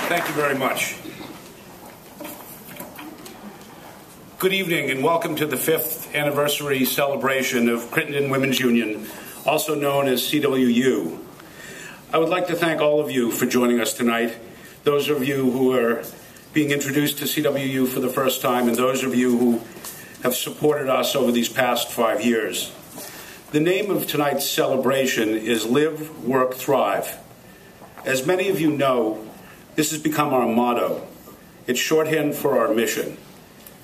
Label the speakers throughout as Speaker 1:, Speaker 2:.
Speaker 1: Thank you very much. Good evening and welcome to the 5th anniversary celebration of Crittenton Women's Union, also known as CWU. I would like to thank all of you for joining us tonight, those of you who are being introduced to CWU for the first time and those of you who have supported us over these past 5 years. The name of tonight's celebration is Live, Work, Thrive. As many of you know, this has become our motto. It's shorthand for our mission,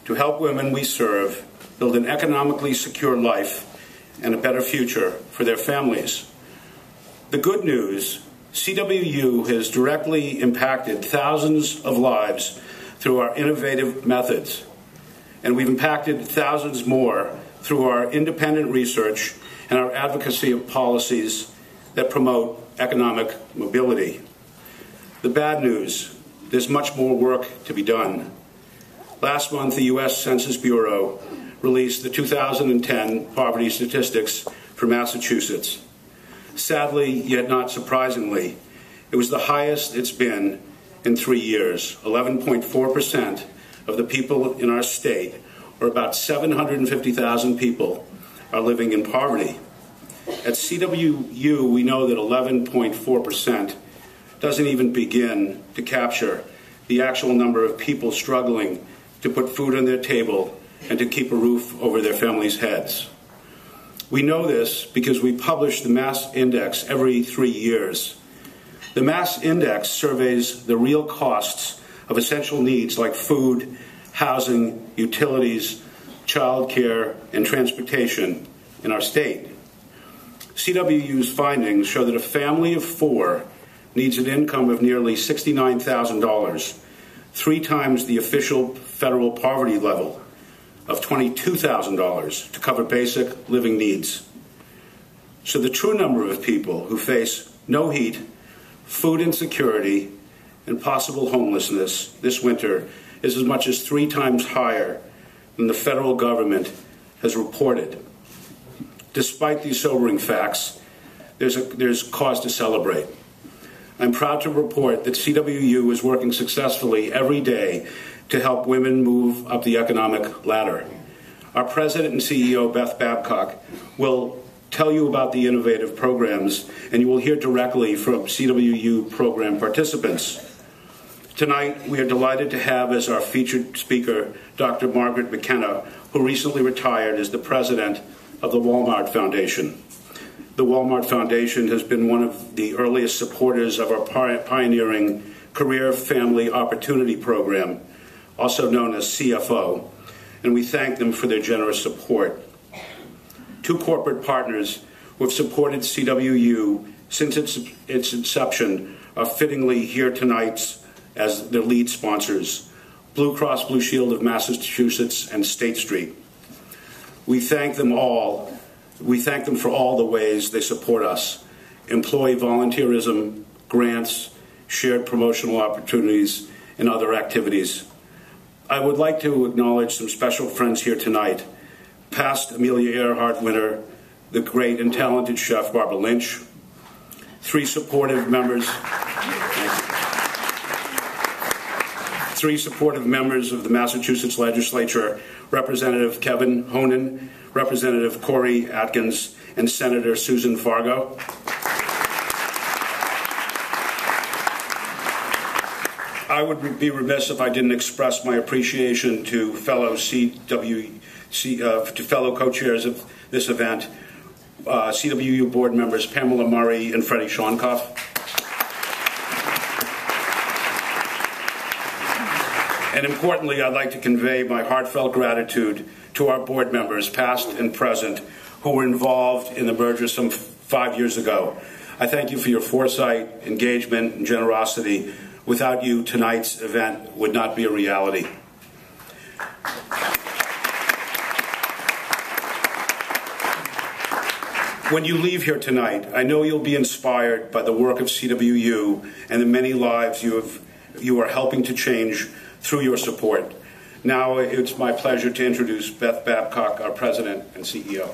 Speaker 1: to help women we serve build an economically secure life and a better future for their families. The good news, CWU has directly impacted thousands of lives through our innovative methods, and we've impacted thousands more through our independent research and our advocacy of policies that promote economic mobility. The bad news, there's much more work to be done. Last month, the U.S. Census Bureau released the 2010 poverty statistics for Massachusetts. Sadly, yet not surprisingly, it was the highest it's been in 3 years. 11.4% of the people in our state, or about 750,000 people, are living in poverty. At CWU, we know that 11.4% doesn't even begin to capture the actual number of people struggling to put food on their table and to keep a roof over their families' heads. We know this because we publish the Mass Index every 3 years. The Mass Index surveys the real costs of essential needs like food, housing, utilities, childcare, and transportation in our state. CWU's findings show that a family of 4 needs an income of nearly $69,000, 3 times the official federal poverty level of $22,000 to cover basic living needs. So the true number of people who face no heat, food insecurity, and possible homelessness this winter is as much as 3 times higher than the federal government has reported. Despite these sobering facts, there's cause to celebrate. I'm proud to report that CWU is working successfully every day to help women move up the economic ladder. Our president and CEO, Beth Babcock, will tell you about the innovative programs, and you will hear directly from CWU program participants. Tonight, we are delighted to have as our featured speaker, Dr. Margaret McKenna, who recently retired as the president of the Walmart Foundation. The Walmart Foundation has been one of the earliest supporters of our pioneering Career Family Opportunity Program, also known as CFO, and we thank them for their generous support. 2 corporate partners who have supported CWU since its inception are fittingly here tonight as the lead sponsors, Blue Cross Blue Shield of Massachusetts and State Street. We thank them all. We thank them for all the ways they support us: employee volunteerism, grants, shared promotional opportunities, and other activities. I would like to acknowledge some special friends here tonight. Past Amelia Earhart winner, the great and talented chef Barbara Lynch. 3 supportive members. Three supportive members of the Massachusetts legislature, Representative Kevin Honan, Representative Corey Atkins, and Senator Susan Fargo. I would be remiss if I didn't express my appreciation to fellow co-chairs of this event, CWU board members Pamela Murray and Freddie Shonkoff. And importantly, I'd like to convey my heartfelt gratitude to our board members, past and present, who were involved in the merger some 5 years ago. I thank you for your foresight, engagement, and generosity. Without you, tonight's event would not be a reality. When you leave here tonight, I know you'll be inspired by the work of CWU and the many lives you are helping to change through your support. Now it's my pleasure to introduce Beth Babcock, our President and CEO.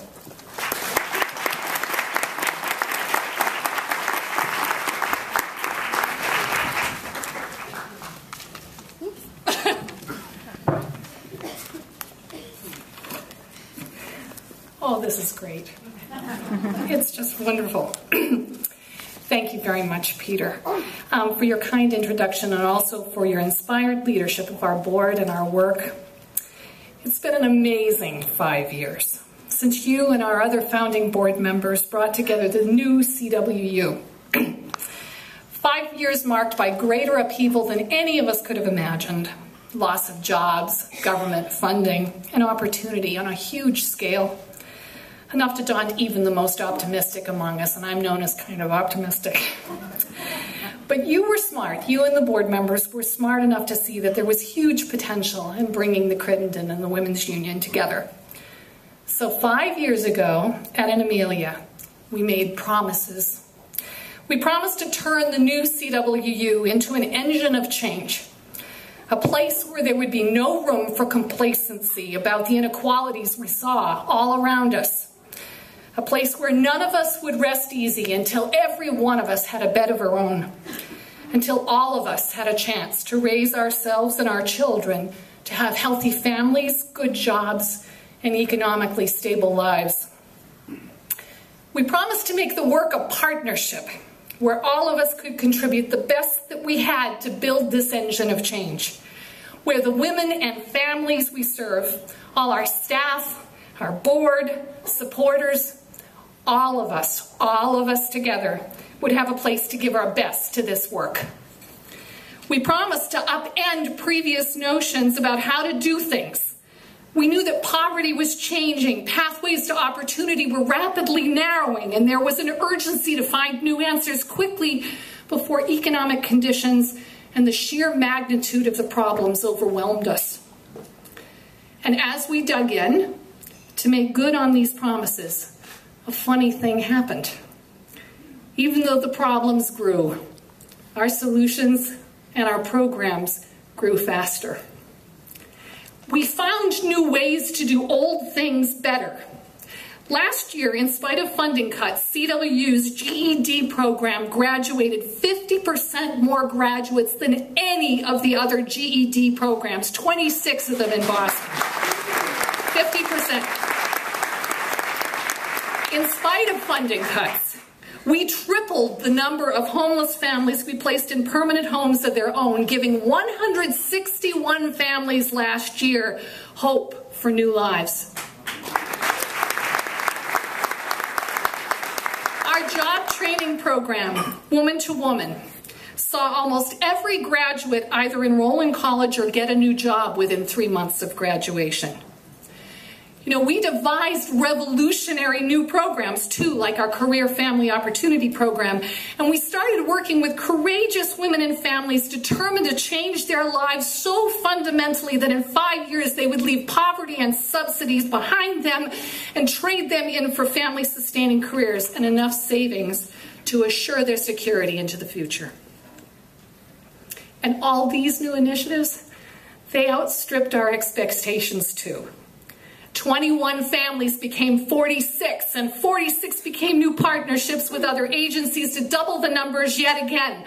Speaker 2: this is great. It's just wonderful. Thank you very much, Peter, for your kind introduction and also for your inspired leadership of our board and our work. It's been an amazing 5 years since you and our other founding board members brought together the new CWU. 5 years marked by greater upheaval than any of us could have imagined. Loss of jobs, government funding, and opportunity on a huge scale. Enough to daunt even the most optimistic among us, and I'm known as kind of optimistic. But you were smart. You and the board members were smart enough to see that there was huge potential in bringing the Crittenton and the Women's Union together. So 5 years ago, at an Amelia, we made promises. We promised to turn the new CWU into an engine of change. A place where there would be no room for complacency about the inequalities we saw all around us. A place where none of us would rest easy until every one of us had a bed of our own. Until all of us had a chance to raise ourselves and our children to have healthy families, good jobs, and economically stable lives. We promised to make the work a partnership where all of us could contribute the best that we had to build this engine of change, where the women and families we serve, all our staff, our board, supporters, all of us together would have a place to give our best to this work. We promised to upend previous notions about how to do things. We knew that poverty was changing, pathways to opportunity were rapidly narrowing, and there was an urgency to find new answers quickly before economic conditions and the sheer magnitude of the problems overwhelmed us. And as we dug in to make good on these promises, a funny thing happened. Even though the problems grew, our solutions and our programs grew faster. We found new ways to do old things better. Last year, in spite of funding cuts, CWU's GED program graduated 50% more graduates than any of the other GED programs, 26 of them in Boston. 50%. In spite of funding cuts, we tripled the number of homeless families we placed in permanent homes of their own, giving 161 families last year hope for new lives. Our job training program, Woman to Woman, saw almost every graduate either enroll in college or get a new job within 3 months of graduation. You know, we devised revolutionary new programs too, like our Career Family Opportunity Program, and we started working with courageous women and families determined to change their lives so fundamentally that in 5 years they would leave poverty and subsidies behind them and trade them in for family-sustaining careers and enough savings to assure their security into the future. And all these new initiatives, they outstripped our expectations too. 21 families became 46, and 46 became new partnerships with other agencies to double the numbers yet again.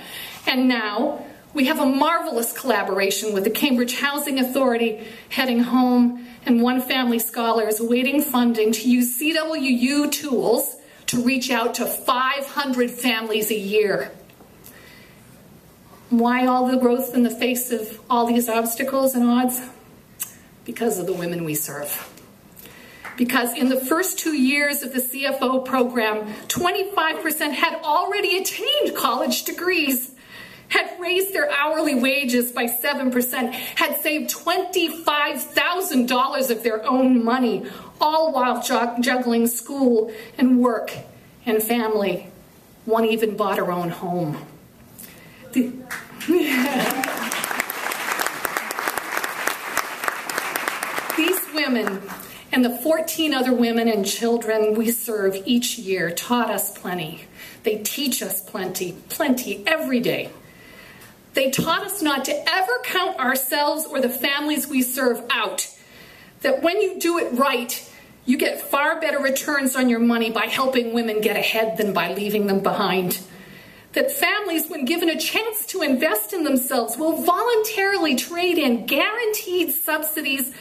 Speaker 2: And now we have a marvelous collaboration with the Cambridge Housing Authority, Heading Home, and One Family Scholar is awaiting funding to use CWU tools to reach out to 500 families a year. Why all the growth in the face of all these obstacles and odds? Because of the women we serve. Because in the first 2 years of the CFO program, 25% had already attained college degrees, had raised their hourly wages by 7%, had saved $25,000 of their own money, all while juggling school and work and family. One even bought her own home. These women and the 14 other women and children we serve each year taught us plenty. They teach us plenty every day. They taught us not to ever count ourselves or the families we serve out. That when you do it right, you get far better returns on your money by helping women get ahead than by leaving them behind. That families, when given a chance to invest in themselves, will voluntarily trade in guaranteed subsidies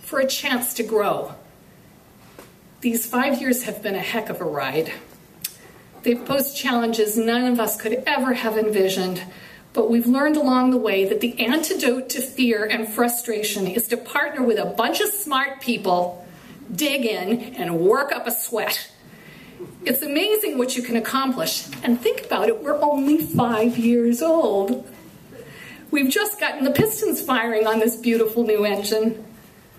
Speaker 2: for a chance to grow. These 5 years have been a heck of a ride. They've posed challenges none of us could ever have envisioned, but we've learned along the way that the antidote to fear and frustration is to partner with a bunch of smart people, dig in, and work up a sweat. It's amazing what you can accomplish, and think about it, we're only 5 years old. We've just gotten the pistons firing on this beautiful new engine.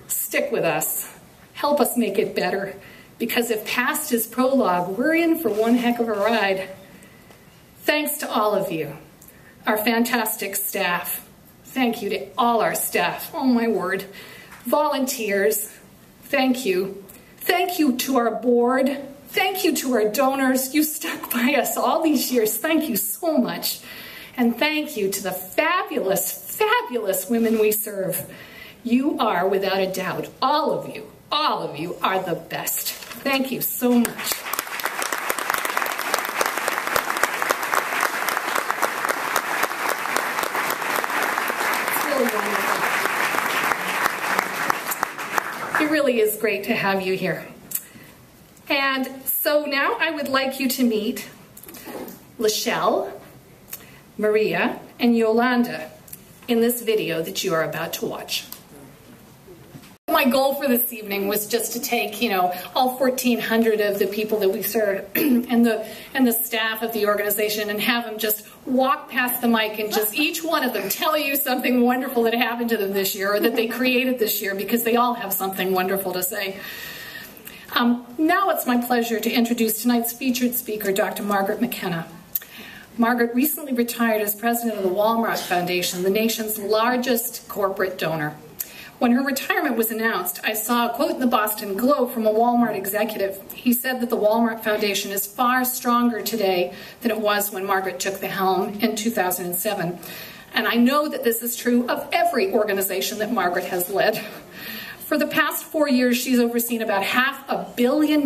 Speaker 2: Stick with us. Help us make it better, because if past is prologue, we're in for one heck of a ride. Thanks to all of you, our fantastic staff. Thank you to all our staff, oh my word. Volunteers, thank you. Thank you to our board. Thank you to our donors. You stuck by us all these years. Thank you so much. And thank you to the fabulous, fabulous women we serve. You are, without a doubt, all of you are the best. Thank you so much. It's really wonderful. It really is great to have you here. And so now I would like you to meet Lachelle, Maria, and Yolanda in this video that you are about to watch. My goal for this evening was just to take, all 1,400 of the people that we serve and the staff of the organization and have them just walk past the mic and just each one of them tell you something wonderful that happened to them this year or that they created this year, because they all have something wonderful to say. Now it's my pleasure to introduce tonight's featured speaker, Dr. Margaret McKenna. Margaret recently retired as president of the Walmart Foundation, the nation's largest corporate donor. When her retirement was announced, I saw a quote in the Boston Globe from a Walmart executive. He said that the Walmart Foundation is far stronger today than it was when Margaret took the helm in 2007. And I know that this is true of every organization that Margaret has led. For the past 4 years, she's overseen about $500 million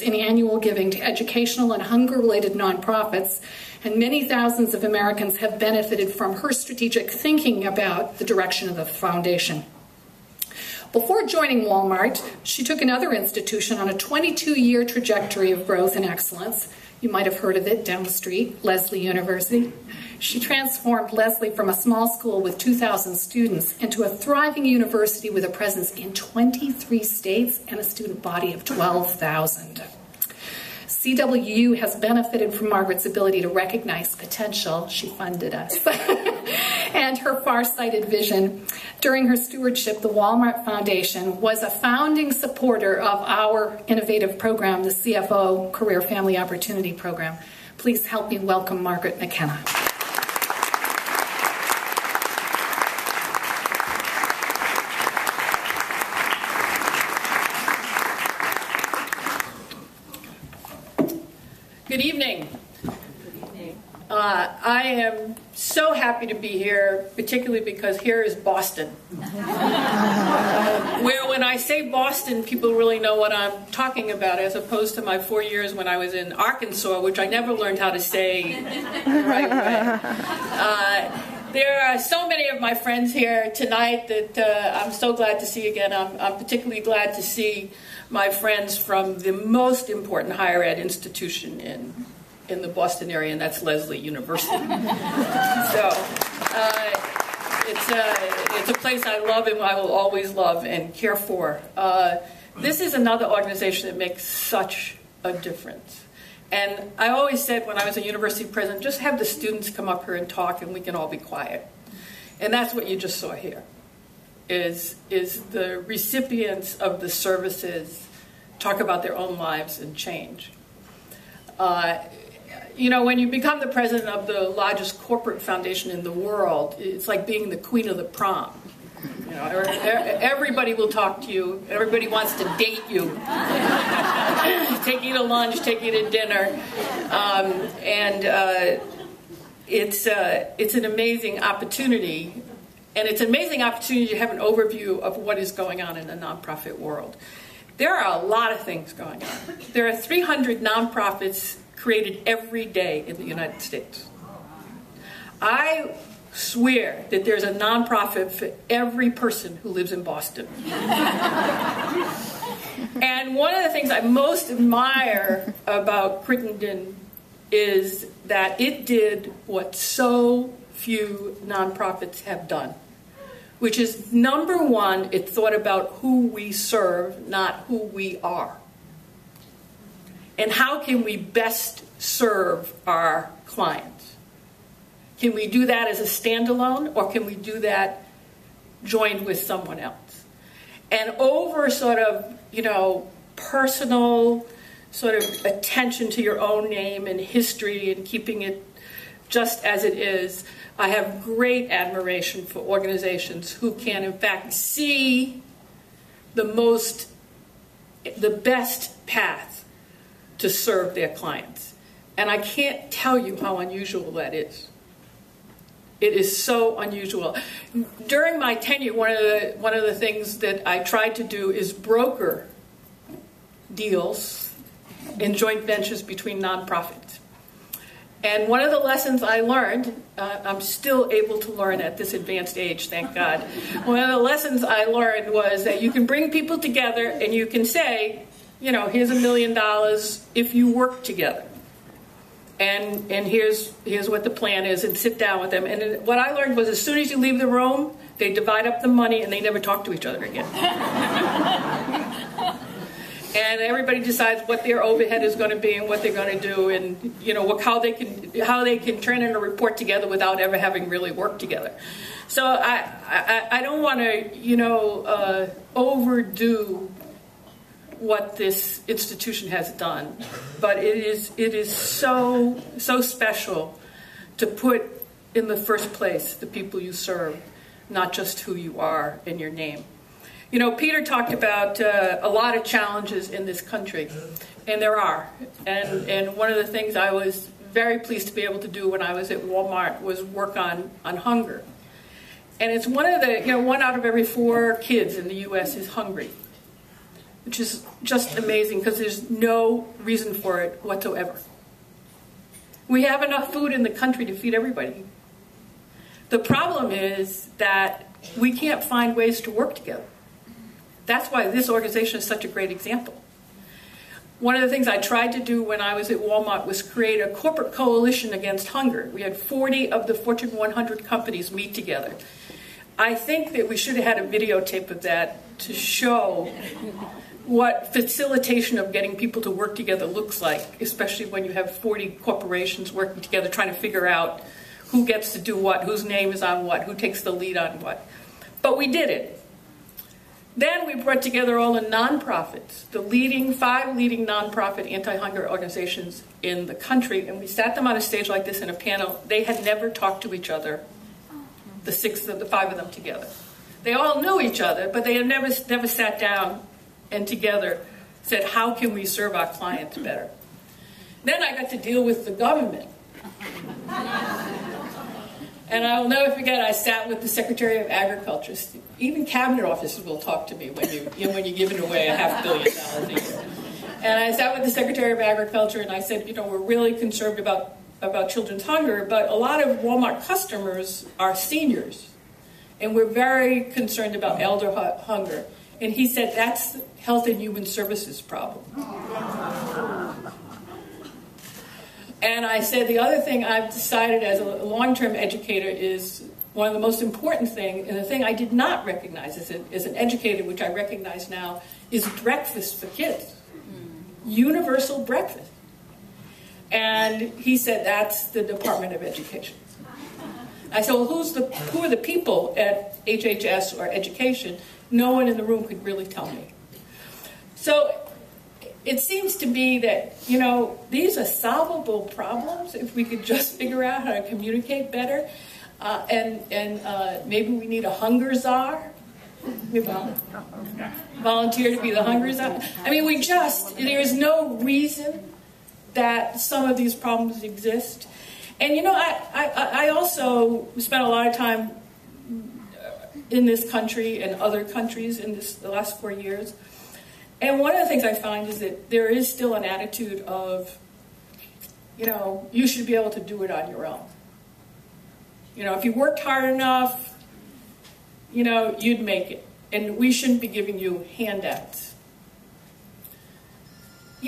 Speaker 2: in annual giving to educational and hunger-related nonprofits, and many thousands of Americans have benefited from her strategic thinking about the direction of the foundation. Before joining Walmart, she took another institution on a 22-year trajectory of growth and excellence. You might have heard of it down the street, Lesley University. She transformed Lesley from a small school with 2,000 students into a thriving university with a presence in 23 states and a student body of 12,000. CWU has benefited from Margaret's ability to recognize potential. She funded us. And her far-sighted vision. During her stewardship, the Walmart Foundation was a founding supporter of our innovative program, the CFO, Career Family Opportunity Program. Please help me welcome Margaret McKenna.
Speaker 3: Good evening. I am so happy to be here, particularly because here is Boston. Where when I say Boston, people really know what I'm talking about, as opposed to my 4 years when I was in Arkansas, which I never learned how to say the right way. There are so many of my friends here tonight that I'm so glad to see again. I'm particularly glad to see my friends from the most important higher ed institution in the Boston area, and that's Lesley University. So it's a place I love and I will always love and care for. This is another organization that makes such a difference. And I always said when I was a university president, just have the students come up here and talk and we can all be quiet. And that's what you just saw here, is the recipients of the services talk about their own lives and change. When you become the president of the largest corporate foundation in the world, it's like being the queen of the prom. Everybody will talk to you. Everybody wants to date you. Take you to lunch, take you to dinner. It's an amazing opportunity. And it's an amazing opportunity to have an overview of what is going on in the nonprofit world. There are a lot of things going on. There are 300 nonprofits created every day in the United States. I swear that there's a nonprofit for every person who lives in Boston. And one of the things I most admire about Crittenton is that it did what so few nonprofits have done, which is, number one, it thought about who we serve, not who we are. And how can we best serve our clients? Can we do that as a standalone, or can we do that joined with someone else? And over sort of, personal sort of attention to your own name and history and keeping it just as it is, I have great admiration for organizations who can, in fact, see the best path to serve their clients. And I can't tell you how unusual that is. It is so unusual. During my tenure, one of the things that I tried to do is broker deals in joint ventures between nonprofits. And one of the lessons I learned, I'm still able to learn at this advanced age, thank God. One of the lessons I learned was that you can bring people together and you can say, here's $1 million if you work together. And here's what the plan is, and sit down with them. And what I learned was, as soon as you leave the room, they divide up the money and they never talk to each other again. And everybody decides what their overhead is going to be and what they're going to do, and how they can turn in a report together without ever having really worked together. So I don't want to overdo what this institution has done, but it is so special to put in the first place the people you serve, not just who you are and your name. Peter talked about a lot of challenges in this country, and there are. And one of the things I was very pleased to be able to do when I was at Walmart was work on hunger. And it's one out of every 4 kids in the U.S. is hungry, which is just amazing because there's no reason for it whatsoever. We have enough food in the country to feed everybody. The problem is that we can't find ways to work together. That's why this organization is such a great example. One of the things I tried to do when I was at Walmart was create a corporate coalition against hunger. We had 40 of the Fortune 100 companies meet together. I think that we should have had a videotape of that to show what facilitation of getting people to work together looks like, especially when you have 40 corporations working together trying to figure out who gets to do what, whose name is on what, who takes the lead on what. But we did it. Then we brought together all the nonprofits, the 5 leading nonprofit anti-hunger organizations in the country, and we sat them on a stage like this in a panel. They had never talked to each other, the 5 of them together. They all knew each other, but they had never sat down and together said, how can we serve our clients better? Then I got to deal with the government. And I will never forget, I sat with the Secretary of Agriculture. Even cabinet officers will talk to me when you're giving away $500 million a year. And I sat with the Secretary of Agriculture and I said, we're really concerned about children's hunger, but a lot of Walmart customers are seniors. And we're very concerned about elder hunger. And he said, that's the Health and Human Services problem. And I said, the other thing I've decided as a long-term educator is one of the most important things, and the thing I did not recognize as an educator, which I recognize now, is breakfast for kids. Universal breakfast. And he said, that's the Department of Education. I said, well, who are the people at HHS or education? No one in the room could really tell me. So it seems to me that, these are solvable problems if we could just figure out how to communicate better. And maybe we need a hunger czar. Volunteer to be the hunger czar. I mean, there is no reason that some of these problems exist. And, I also spent a lot of time in this country and other countries in the last 4 years. And one of the things I find is that there is still an attitude of, you should be able to do it on your own. If you worked hard enough, you'd make it. And we shouldn't be giving you handouts.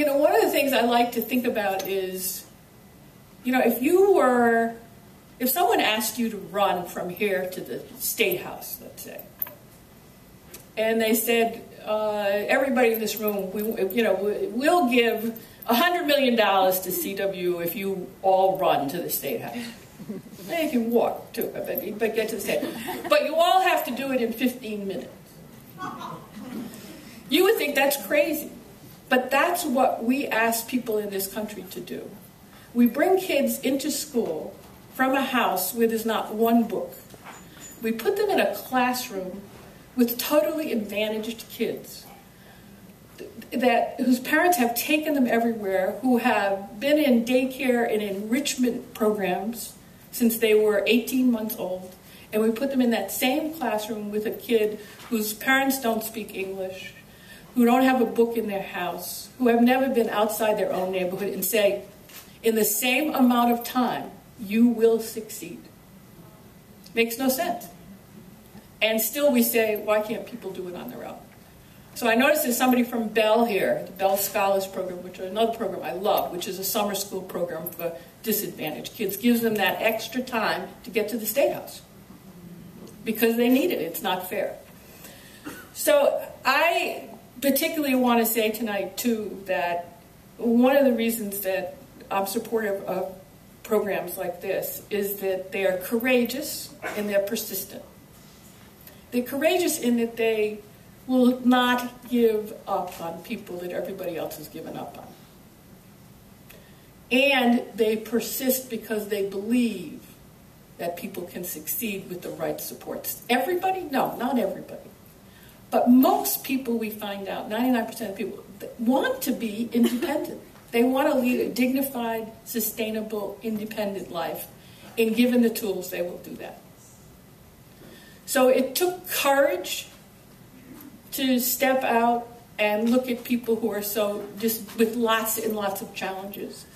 Speaker 3: one of the things I like to think about is, if someone asked you to run from here to the State House, let's say, and they said, everybody in this room, we'll give $100 million to CW if you all run to the State House. And you can walk too, but get to the State House. But you all have to do it in 15 minutes. You would think that's crazy. But that's what we ask people in this country to do. We bring kids into school from a house where there's not one book. We put them in a classroom with totally advantaged kids whose parents have taken them everywhere, who have been in daycare and enrichment programs since they were 18 months old, and we put them in that same classroom with a kid whose parents don't speak English, who don't have a book in their house, who have never been outside their own neighborhood, and say, in the same amount of time, you will succeed. Makes no sense. And still we say, why can't people do it on their own? So I noticed there's somebody from Bell here, the Bell Scholars Program, which is another program I love, which is a summer school program for disadvantaged kids. Gives them that extra time to get to the State House because they need it. It's not fair. So I particularly want to say tonight, too, that one of the reasons that I'm supportive of programs like this is that they are courageous and they're persistent. They're courageous in that they will not give up on people that everybody else has given up on. And they persist because they believe that people can succeed with the right supports. Everybody? No, not everybody. But most people, we find out, 99% of people, want to be independent. They want to lead a dignified, sustainable, independent life. And given the tools, they will do that. So it took courage to step out and look at people who are so just with lots and lots of challenges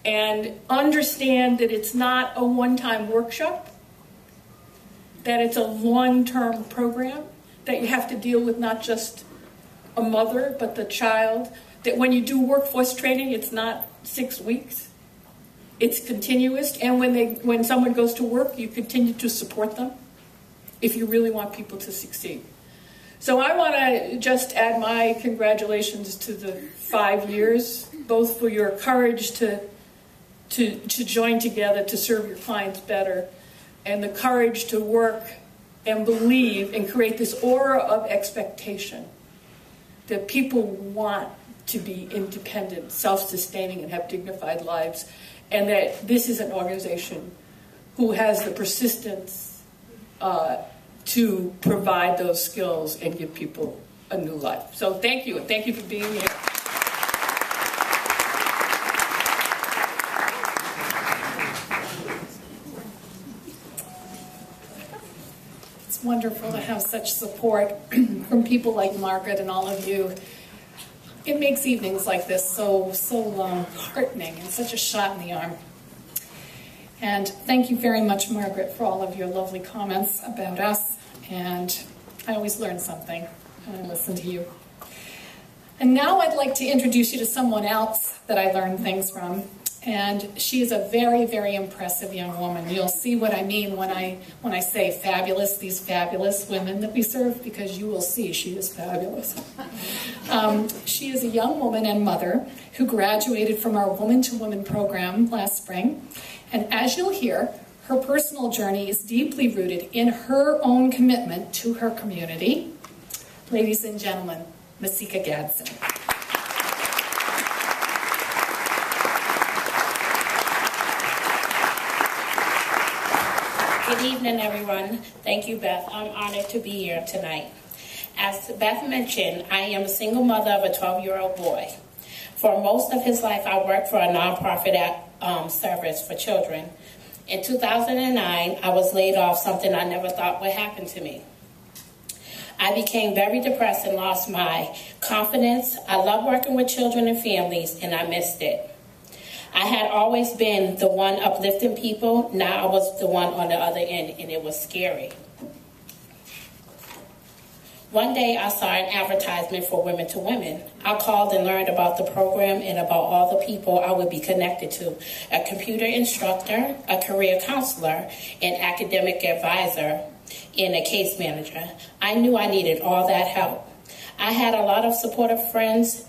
Speaker 3: and understand that it's not a one-time workshop, that it's a long-term program, that you have to deal with not just a mother but the child, that when you do workforce training it's not 6 weeks, it's continuous, and when someone goes to work you continue to support them if you really want people to succeed. So I want to just add my congratulations to the 5 years, both for your courage to join together to serve your clients better, and the courage to work and believe and create this aura of expectation that people want to be independent, self-sustaining, and have dignified lives, and that this is an organization who has the persistence to provide those skills and give people a new life. So thank you, and thank you for being here.
Speaker 2: It's wonderful to have such support from people like Margaret and all of you. It makes evenings like this so heartening and such a shot in the arm. And thank you very much, Margaret, for all of your lovely comments about us. And I always learn something when I listen to you. And now I'd like to introduce you to someone else that I learned things from. And she is a very, very impressive young woman. You'll see what I mean when I say fabulous, these fabulous women that we serve, because you will see she is fabulous. She is a young woman and mother who graduated from our Woman to Woman program last spring. And as you'll hear, her personal journey is deeply rooted in her own commitment to her community. Ladies and gentlemen, Masika Gadsden.
Speaker 4: Good evening, everyone. Thank you, Beth. I'm honored to be here tonight. As Beth mentioned, I am a single mother of a 12-year-old boy. For most of his life, I worked for a nonprofit service for children. In 2009, I was laid off, something I never thought would happen to me. I became very depressed and lost my confidence. I love working with children and families, and I missed it. I had always been the one uplifting people. Now I was the one on the other end, and it was scary. One day I saw an advertisement for Women to Women. I called and learned about the program and about all the people I would be connected to: a computer instructor, a career counselor, an academic advisor, and a case manager. I knew I needed all that help. I had a lot of supportive friends,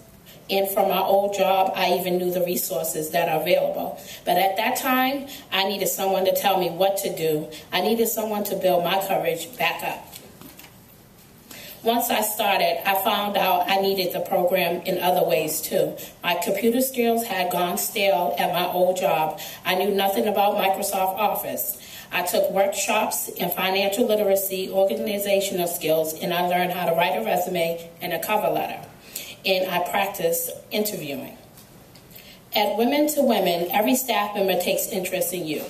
Speaker 4: and from my old job, I even knew the resources that are available. But at that time, I needed someone to tell me what to do. I needed someone to build my courage back up. Once I started, I found out I needed the program in other ways too. My computer skills had gone stale at my old job. I knew nothing about Microsoft Office. I took workshops in financial literacy, organizational skills, and I learned how to write a resume and a cover letter. And I practiced interviewing. At Women to Women, every staff member takes interest in you.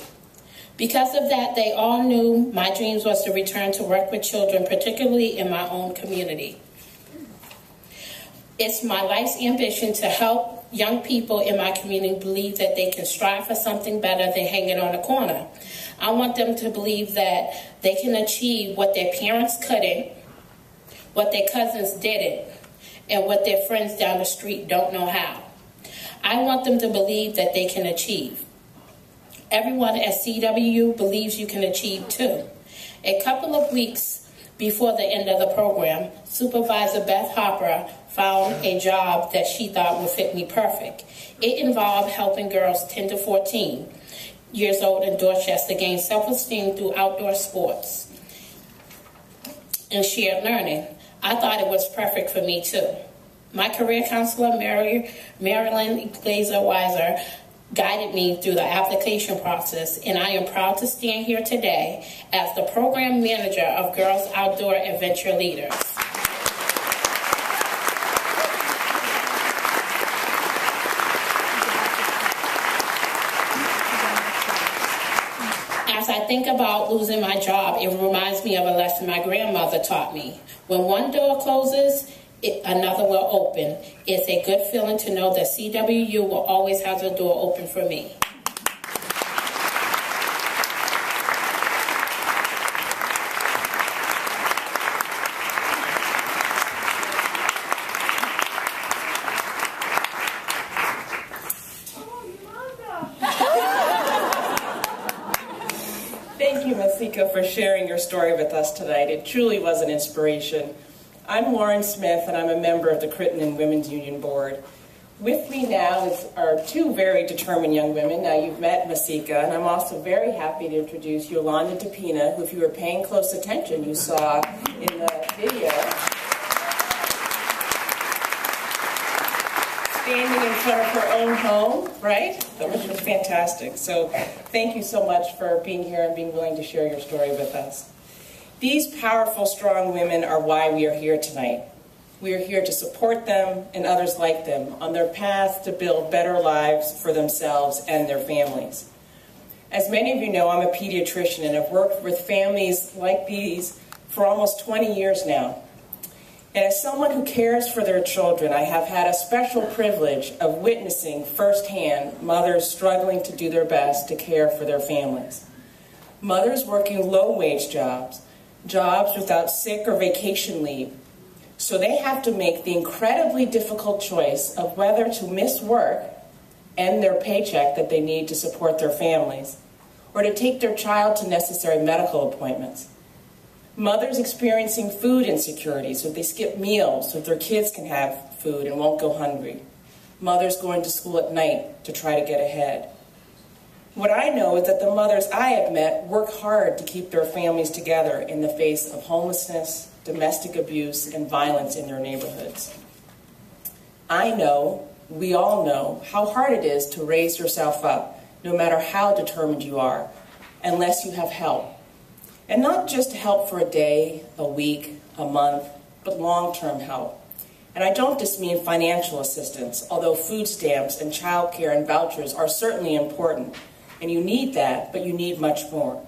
Speaker 4: Because of that, they all knew my dreams was to return to work with children, particularly in my own community. It's my life's ambition to help young people in my community believe that they can strive for something better than hanging on a corner. I want them to believe that they can achieve what their parents couldn't, what their cousins didn't, and what their friends down the street don't know how. I want them to believe that they can achieve. Everyone at CWU believes you can achieve too. A couple of weeks before the end of the program, Supervisor Beth Hopper found a job that she thought would fit me perfect. It involved helping girls 10 to 14 years old in Dorchester gain self-esteem through outdoor sports and shared learning. I thought it was perfect for me too. My career counselor, Marilyn Glazer-Weiser, guided me through the application process, and I am proud to stand here today as the program manager of Girls Outdoor Adventure Leaders. As I think about losing my job, it reminds me of a lesson my grandmother taught me. When one door closes, another will open. It's a good feeling to know that CWU will always have the door open for me.
Speaker 5: Thank you, Masika, for sharing your story with us tonight. It truly was an inspiration. I'm Lauren Smith, and I'm a member of the Crittenton Women's Union Board. With me now are two very determined young women. Now, you've met Masika, and I'm also very happy to introduce Yolanda DePina, who, if you were paying close attention, you saw in the video, standing in front of her own home, right? Which was fantastic. So thank you so much for being here and being willing to share your story with us. These powerful, strong women are why we are here tonight. We are here to support them and others like them on their path to build better lives for themselves and their families. As many of you know, I'm a pediatrician and have worked with families like these for almost 20 years now. And as someone who cares for their children, I have had a special privilege of witnessing firsthand mothers struggling to do their best to care for their families. Mothers working low-wage jobs without sick or vacation leave. So they have to make the incredibly difficult choice of whether to miss work and their paycheck that they need to support their families, or to take their child to necessary medical appointments. Mothers experiencing food insecurity, so they skip meals so their kids can have food and won't go hungry. Mothers going to school at night to try to get ahead. What I know is that the mothers I have met work hard to keep their families together in the face of homelessness, domestic abuse, and violence in their neighborhoods. I know, we all know, how hard it is to raise yourself up, no matter how determined you are, unless you have help. And not just help for a day, a week, a month, but long-term help. And I don't just mean financial assistance, although food stamps and child care and vouchers are certainly important. And you need that, but you need much more.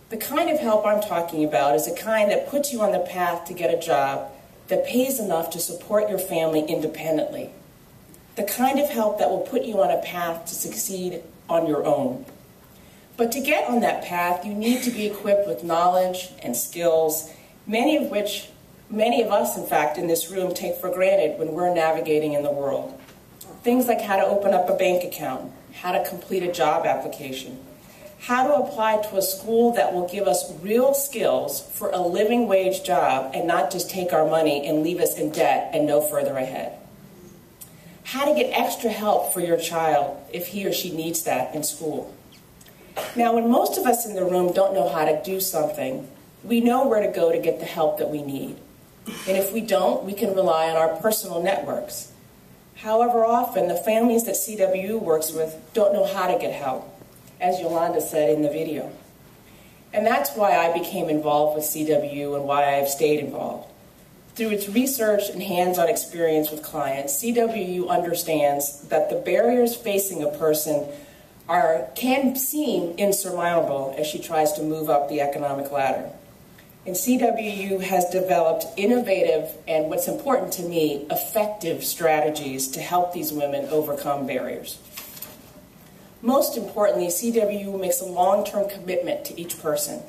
Speaker 5: The kind of help I'm talking about is the kind that puts you on the path to get a job that pays enough to support your family independently. The kind of help that will put you on a path to succeed on your own. But to get on that path, you need to be equipped with knowledge and skills, many of which many of us, in fact, in this room take for granted when we're navigating in the world. Things like how to open up a bank account, how to complete a job application, how to apply to a school that will give us real skills for a living wage job and not just take our money and leave us in debt and no further ahead. How to get extra help for your child if he or she needs that in school. Now, when most of us in the room don't know how to do something, we know where to go to get the help that we need. And if we don't, we can rely on our personal networks. However, often the families that CWU works with don't know how to get help, as Yolanda said in the video. And that's why I became involved with CWU and why I've stayed involved. Through its research and hands-on experience with clients, CWU understands that the barriers facing a person can seem insurmountable as she tries to move up the economic ladder. And CWU has developed innovative and, what's important to me, effective strategies to help these women overcome barriers. Most importantly, CWU makes a long-term commitment to each person.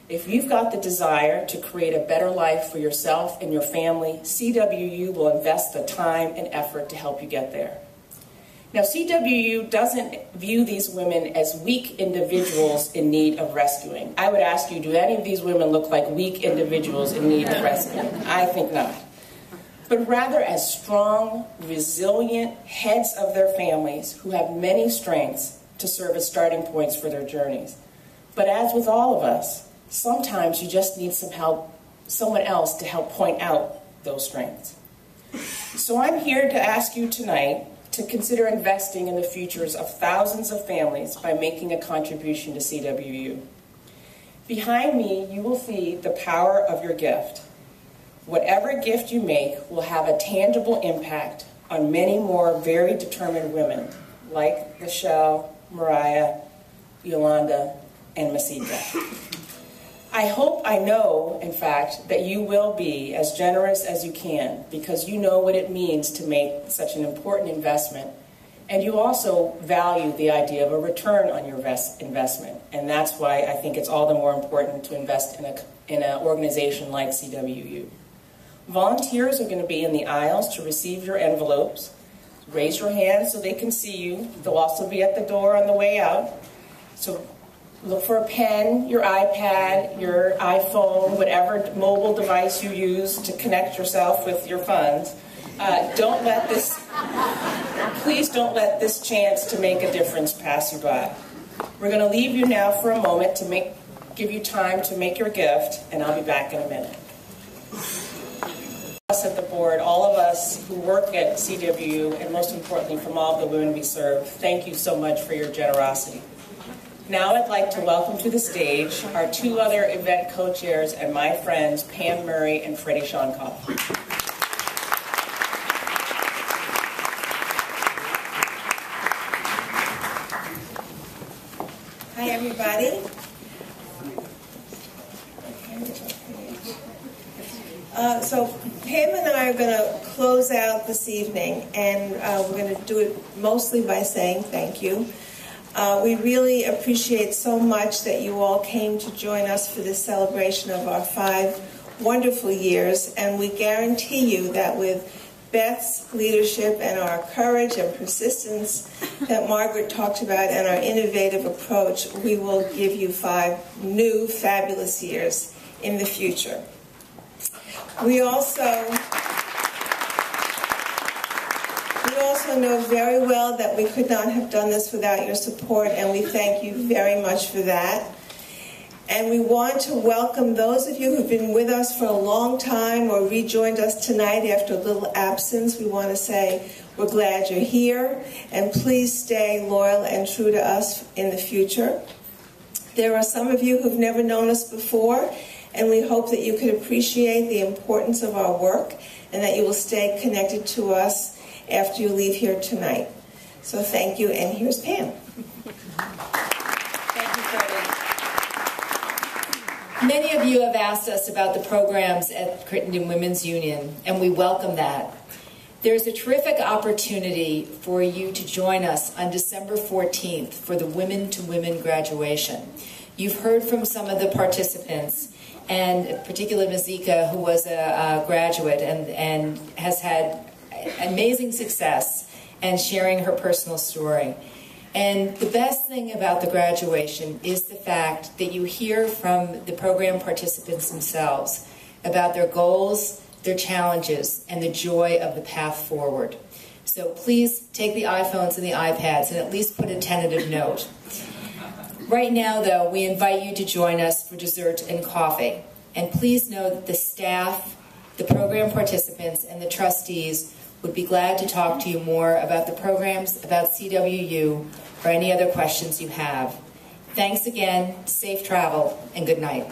Speaker 5: If you've got the desire to create a better life for yourself and your family, CWU will invest the time and effort to help you get there. Now, CWU doesn't view these women as weak individuals in need of rescuing. I would ask you, do any of these women look like weak individuals in need of rescuing? I think not. But rather as strong, resilient heads of their families who have many strengths to serve as starting points for their journeys. But as with all of us, sometimes you just need some help, someone else to help point out those strengths. So I'm here to ask you tonight to consider investing in the futures of thousands of families by making a contribution to CWU. Behind me, you will see the power of your gift. Whatever gift you make will have a tangible impact on many more very determined women like Michelle, Mariah, Yolanda, and Masika. I know, in fact, that you will be as generous as you can because you know what it means to make such an important investment. And you also value the idea of a return on your investment. And that's why I think it's all the more important to invest in an organization like CWU. Volunteers are going to be in the aisles to receive your envelopes. Raise your hand so they can see you. They'll also be at the door on the way out. So look for a pen, your iPad, your iPhone, whatever mobile device you use to connect yourself with your funds. Please don't let this chance to make a difference pass you by. We're going to leave you now for a moment to give you time to make your gift, and I'll be back in a minute. Us at the board, all of us who work at CWU, and most importantly from all of the women we serve, thank you so much for your generosity. Now I'd like to welcome to the stage our two other event co-chairs and my friends, Pam Murray and Freddie Shonkoff.
Speaker 6: Hi, everybody. So Pam and I are going to close out this evening, and we're going to do it mostly by saying thank you. We really appreciate so much that you all came to join us for this celebration of our 5 wonderful years, and we guarantee you that with Beth's leadership and our courage and persistence that Margaret talked about and our innovative approach, we will give you 5 new fabulous years in the future. We also know very well that we could not have done this without your support, and we thank you very much for that. And we want to welcome those of you who've been with us for a long time or rejoined us tonight after a little absence. We want to say we're glad you're here, and please stay loyal and true to us in the future. There are some of you who've never known us before, and we hope that you could appreciate the importance of our work and that you will stay connected to us after you leave here tonight. So thank you, and here's Pam.
Speaker 7: Thank you, Freddie. Many of you have asked us about the programs at Crittenton Women's Union, and we welcome that. There's a terrific opportunity for you to join us on December 14th for the Women to Women graduation. You've heard from some of the participants, and particularly Mazika, who was a graduate and has had amazing success and sharing her personal story. And the best thing about the graduation is the fact that you hear from the program participants themselves about their goals, their challenges, and the joy of the path forward. So please take the iPhones and the iPads and at least put a tentative note. Right now, though, we invite you to join us for dessert and coffee. And please know that the staff, the program participants, and the trustees would be glad to talk to you more about the programs, about CWU, or any other questions you have. Thanks again, safe travel, and good night.